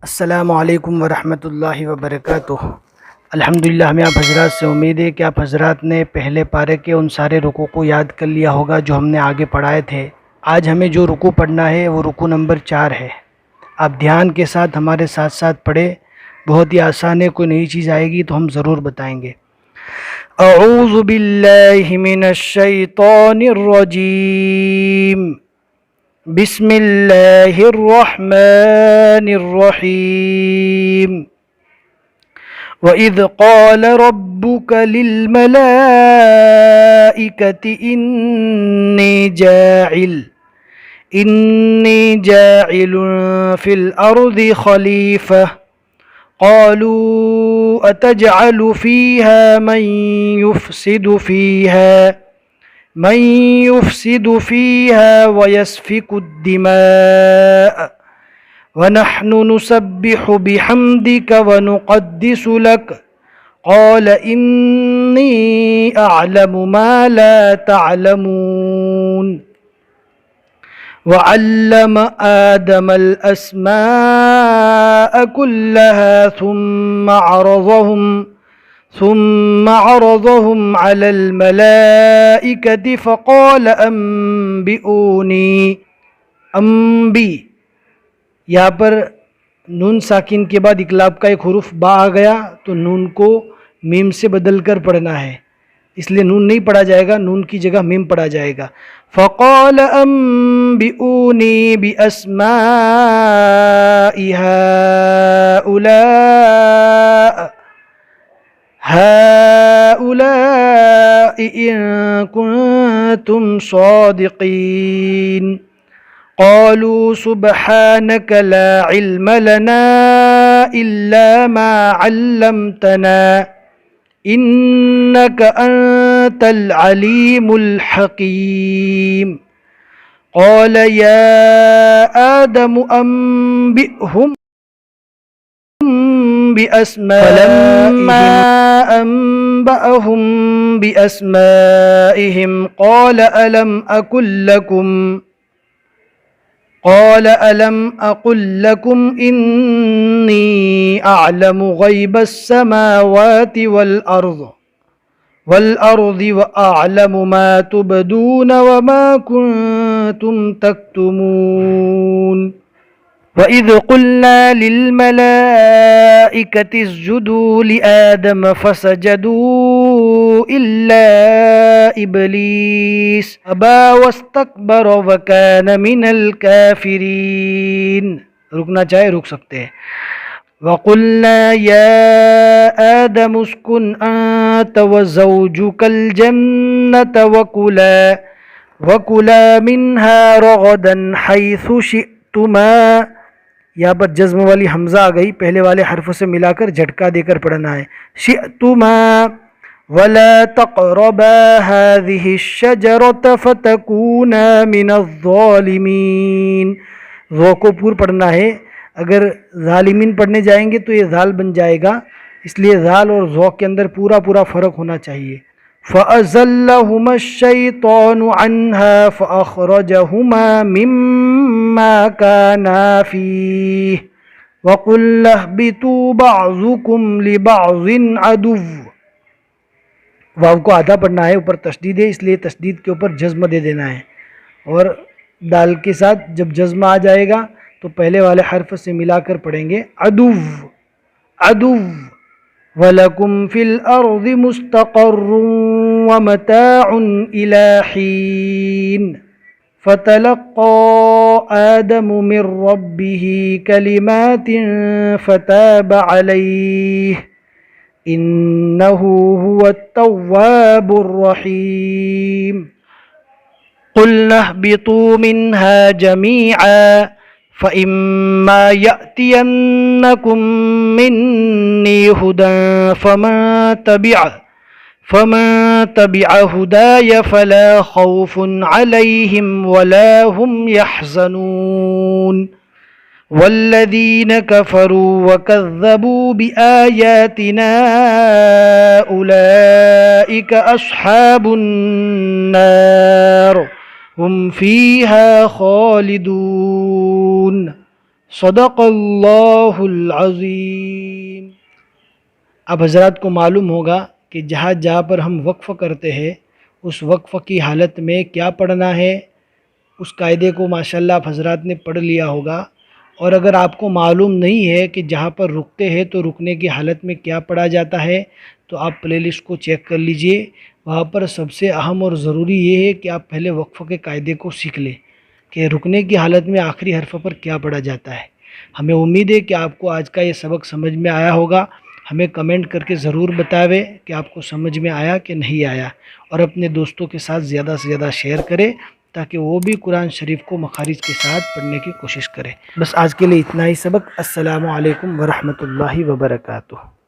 السلام علیکم ورحمۃ اللہ وبرکاتہ۔ الحمدللہ، ہمیں آپ حضرات سے امید ہے کہ آپ حضرات نے پہلے پارے کے ان سارے رکوع کو یاد کر لیا ہوگا جو ہم نے آگے پڑھائے تھے۔ آج ہمیں جو رکوع پڑھنا ہے وہ رکوع نمبر 4 ہے۔ آپ دھیان کے ساتھ ہمارے ساتھ ساتھ پڑھیں، بہت ہی آسان ہے، کوئی نئی چیز آئے گی تو ہم ضرور بتائیں گے۔ اعوذ باللہ من الشیطان الرجیم، بسم اللہ الرحمن الرحیم۔ وَإِذْ قَالَ رَبُّكَ لِلْمَلَائِكَةِ إِنِّي جَاعِلٌ فِي الْأَرْضِ خَلِيفَةً قَالُوا أَتَجْعَلُ فِيهَا من يفسد فيها ويسفك الدماء ونحن نسبح بحمدك ونقدس لك قال إني أعلم ما لا تعلمون وعلم آدم الأسماء كلها ثم عرضهم على الملائكة فقال أنبئوني یہاں پر نون ساکن کے بعد اقلاب کا ایک حرف با آ گیا تو نون کو میم سے بدل کر پڑھنا ہے، اس لیے نون نہیں پڑھا جائے گا، نون کی جگہ میم پڑھا جائے گا۔ فقال انبئونی باسماء هؤلاء إن كنتم صادقين قالوا سبحانك لا علم لنا إلا ما علمتنا إنك أنت العليم الحكيم قال يا آدم أنبئهم فلما أنبأهم بأسمائهم قال ألم أقل لكم إني أعلم غيب السماوات والأرض وأعلم ما تبدون وما كنتم تكتمون وَإِذْ قُلْنَا لِلْمَلَائِكَةِ اسْجُدُوا لِآدَمَ فَسَجَدُوا إِلَّا إِبْلِيسَ أَبَى وَاسْتَكْبَرَ وَكَانَ مِنَ الْكَافِرِينَ۔ رکنا چاہے رک سکتے ہیں۔ وَقُلْنَا يَا آدَمُ اسْكُنْ أَنْتَ وَزَوْجُكَ الْجَنَّةَ وَكُلَا مِنْهَا رَغَدًا حَيْثُ شِئْتُمَا۔ یہاں پر جزم والی حمزہ آ گئی، پہلے والے حرف سے ملا کر جھٹکا دے کر پڑھنا ہے۔ شئتما ولا تقربا هذه الشجرة فتكونا من الظالمین۔ ذو کو پور پڑھنا ہے، اگر ظالمین پڑھنے جائیں گے تو یہ ذال بن جائے گا، اس لیے ذال اور ذو کے اندر پورا فرق ہونا چاہیے۔ فَأَزَلَّهُمَا الشَّيْطَانُ عَنْهَا فَأَخْرَجَهُمَا مِمَّا كَانَا فِيهِ وَقُلْنَا اهْبِطُوا بَعْضُكُمْ لِبَعْضٍ عَدُوٌّ۔ واو کو آدھا پڑھنا ہے، اوپر تشدید ہے، اس لیے تشدید کے اوپر جزم دے دینا ہے، اور دال کے ساتھ جب جزم آ جائے گا تو پہلے والے حرف سے ملا کر پڑھیں گے عدو۔ وَلَكُمْ فِي الْأَرْضِ مُسْتَقَرٌّ وَمَتَاعٌ إِلَى حِينٍ فَتَلَقَّى آدَمُ مِنْ رَبِّهِ كَلِمَاتٍ فَتَابَ عَلَيْهِ إِنَّهُ هُوَ التَّوَّابُ الرَّحِيمُ۔ قُلْنَا اهْبِطُوا مِنْهَا جَمِيعًا فَإِمَّا يَأْتِيَنَّكُمْ مِنِّي هُدًى فَمَن تَبِعَ هُدَايَ فَلَا خَوْفٌ عَلَيْهِمْ وَلَا هُمْ يَحْزَنُونَ وَالَّذِينَ كَفَرُوا وَكَذَّبُوا بِآيَاتِنَا أُولَئِكَ أَصْحَابُ النَّارِ هُمْ فِيهَا خَالِدُونَ۔ صدق اللہ العظیم۔ اب حضرات کو معلوم ہوگا کہ جہاں جہاں پر ہم وقف کرتے ہیں اس وقف کی حالت میں کیا پڑھنا ہے، اس قاعدے کو ماشاءاللہ آپ حضرات نے پڑھ لیا ہوگا۔ اور اگر آپ کو معلوم نہیں ہے کہ جہاں پر رکتے ہیں تو رکنے کی حالت میں کیا پڑھا جاتا ہے، تو آپ پلے لسٹ کو چیک کر لیجئے، وہاں پر سب سے اہم اور ضروری یہ ہے کہ آپ پہلے وقف کے قاعدے کو سیکھ لیں کہ رکنے کی حالت میں آخری حرف پر کیا پڑھا جاتا ہے۔ ہمیں امید ہے کہ آپ کو آج کا یہ سبق سمجھ میں آیا ہوگا۔ ہمیں کمنٹ کر کے ضرور بتاوے کہ آپ کو سمجھ میں آیا کہ نہیں آیا، اور اپنے دوستوں کے ساتھ زیادہ سے زیادہ شیئر کرے تاکہ وہ بھی قرآن شریف کو مخارج کے ساتھ پڑھنے کی کوشش کرے۔ بس آج کے لیے اتنا ہی سبق۔ السلام علیکم ورحمۃ اللہ وبرکاتہ۔